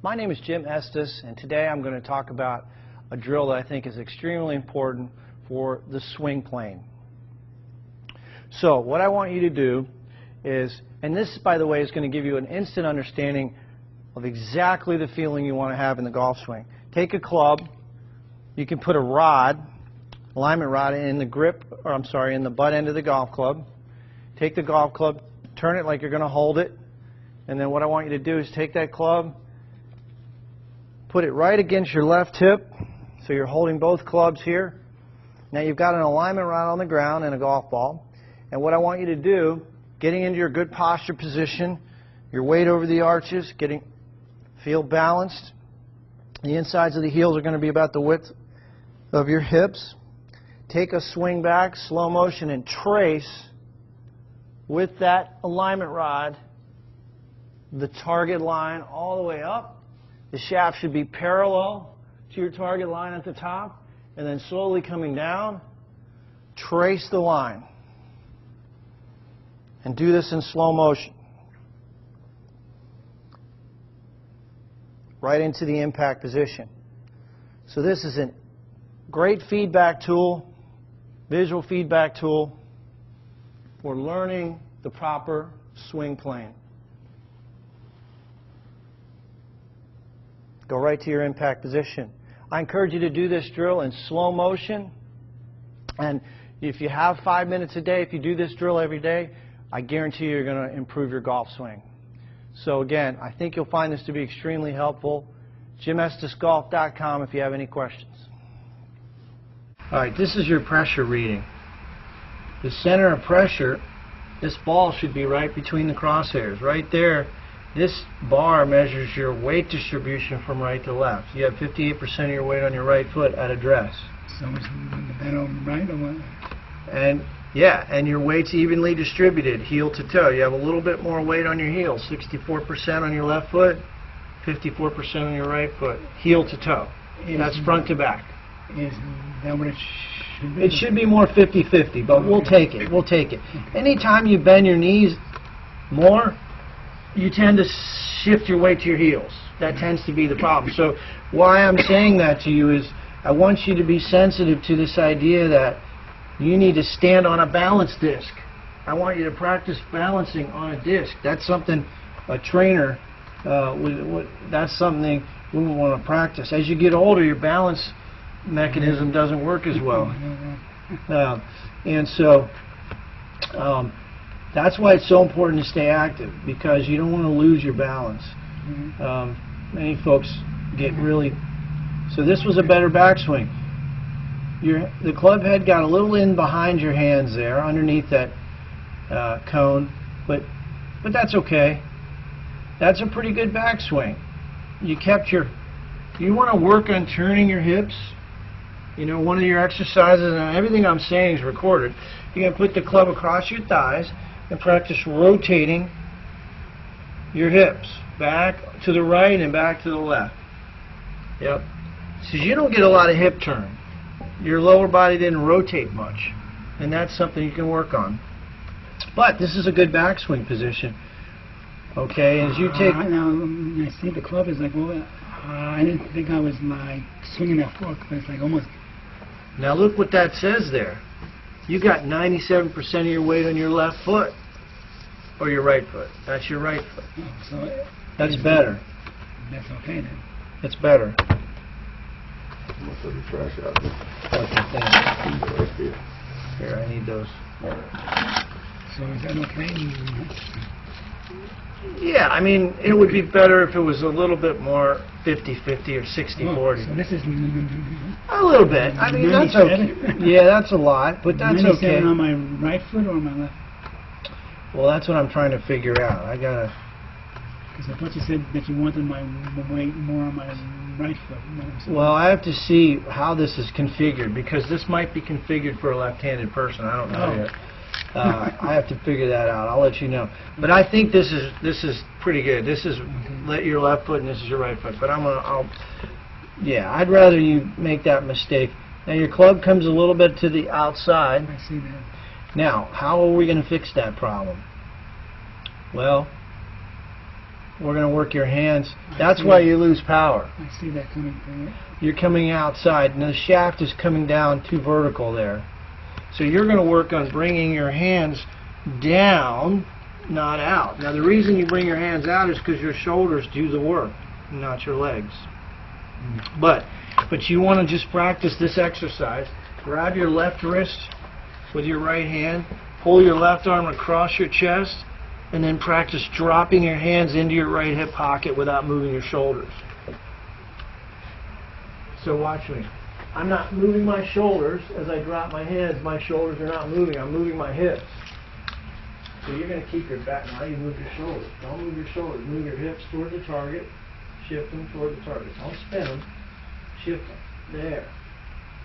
My name is Jim Estes, and today I'm going to talk about a drill that I think is extremely important for the swing plane. So what I want you to do is, and this by the way is going to give you an instant understanding of exactly the feeling you want to have in the golf swing. Take a club, you can put a rod, alignment rod in the grip, or I'm sorry, in the butt end of the golf club. Take the golf club, turn it like you're going to hold it, and then what I want you to do is take that club, put it right against your left hip, so you're holding both clubs here. Now you've got an alignment rod on the ground and a golf ball, and what I want you to do, getting into your good posture position, your weight over the arches, feel balanced. The insides of the heels are going to be about the width of your hips. Take a swing back, slow motion, and trace with that alignment rod the target line all the way up. The shaft should be parallel to your target line at the top, and then slowly coming down, trace the line. And do this in slow motion. Right into the impact position. So this is a great feedback tool, visual feedback tool for learning the proper swing plane. Go right to your impact position. I encourage you to do this drill in slow motion, and if you have 5 minutes a day, if you do this drill every day, I guarantee you're going to improve your golf swing. So again, I think you'll find this to be extremely helpful. JimEstesGolf.com if you have any questions. Alright, this is your pressure reading. The center of pressure, this ball should be right between the crosshairs. Right there, this bar measures your weight distribution from right to left. You have 58% of your weight on your right foot at address. So much that on right or what? And yeah, and your weight's evenly distributed, heel to toe. You have a little bit more weight on your heel, 64% on your left foot, 54% on your right foot, heel to toe. That's front to back. Is that what it should be? It should be more 50-50, but we'll take it. We'll take it. Anytime you bend your knees more, you tend to shift your weight to your heels. That tends to be the problem. So why I'm saying that to you is I want you to be sensitive to this idea that you need to stand on a balance disc. I want you to practice balancing on a disc. That's something a trainer, that's something we want to practice. As you get older, your balance mechanism doesn't work as well. And so that's why it's so important to stay active, because you don't want to lose your balance. Many folks get really... So this was a better backswing. The club head got a little in behind your hands there, underneath that cone, but that's okay. That's a pretty good backswing. You want to work on turning your hips. You know, one of your exercises, and everything I'm saying is recorded, you're going to put the club across your thighs and practice rotating your hips back to the right and back to the left. Yep. So you don't get a lot of hip turn. Your lower body didn't rotate much, and that's something you can work on. But this is a good backswing position. Okay, as you take... Now, I see the club is like, well, I didn't think I was like swinging that fork, but it's like almost... Now look what that says there. You got 97% of your weight on your left foot, or your right foot. That's your right foot. Oh, so that's better. That's okay then. It's better. Most of the trash out there. Okay, here, I need those. So is that okay? Yeah, I mean, it would be better if it was a little bit more 50-50 or 60-40. So this is... A little bit. I mean, that's okay. Yeah, that's a lot, but that's okay. On my right foot or on my left? Well, that's what I'm trying to figure out. I gotta... Because I thought you said that you wanted my weight more on my right foot. Well, I have to see how this is configured, because this might be configured for a left-handed person. I don't know yet. I have to figure that out. I'll let you know. But I think this is pretty good. This is your left foot and this is your right foot. But yeah, I'd rather you make that mistake. Now your club comes a little bit to the outside. I see that. Now, how are we going to fix that problem? Well, We're going to work your hands. That's why you lose power. I see that coming through it. You're coming outside, and the shaft is coming down too vertical there. So you're going to work on bringing your hands down, not out. Now the reason you bring your hands out is because your shoulders do the work, not your legs. But you want to just practice this exercise. Grab your left wrist with your right hand, pull your left arm across your chest, and then practice dropping your hands into your right hip pocket without moving your shoulders. So watch me. I'm not moving my shoulders as I drop my hands. My shoulders are not moving. I'm moving my hips. So you're going to keep your back. Now you move your shoulders. Don't move your shoulders. Move your hips toward the target. Shift them toward the target. Don't spin them. Shift them. There.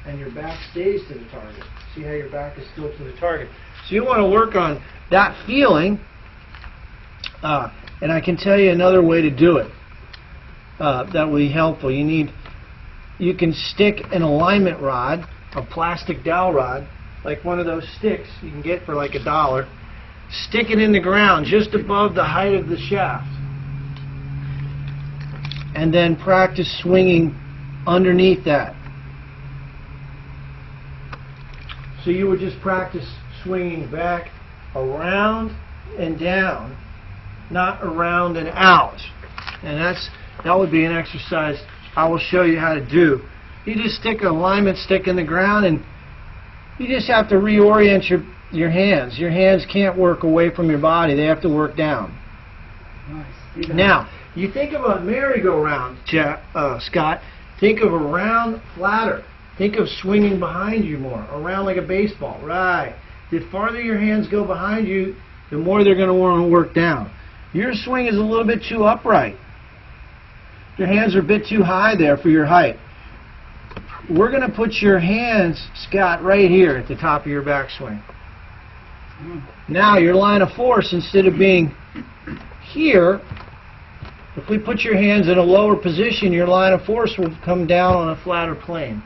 And your back stays to the target. See how your back is still to the target. So you want to work on that feeling. And I can tell you another way to do it that will be helpful. You can stick an alignment rod, a plastic dowel rod, like one of those sticks you can get for like $1. Stick it in the ground just above the height of the shaft. And then practice swinging underneath that. So you would just practice swinging back, around, and down, not around and out. And that would be an exercise I will show you how to do. You just stick an alignment stick in the ground, and you just have to reorient your hands. Your hands can't work away from your body. They have to work down. Nice. Now, you think of a merry-go-round, Scott. Think of a round flatter. Think of swinging behind you more, around like a baseball. Right. The farther your hands go behind you, the more they're going to want to work down. Your swing is a little bit too upright. Your hands are a bit too high there for your height. We're going to put your hands, Scott, right here at the top of your backswing. Now your line of force, instead of being here, if we put your hands in a lower position, your line of force will come down on a flatter plane.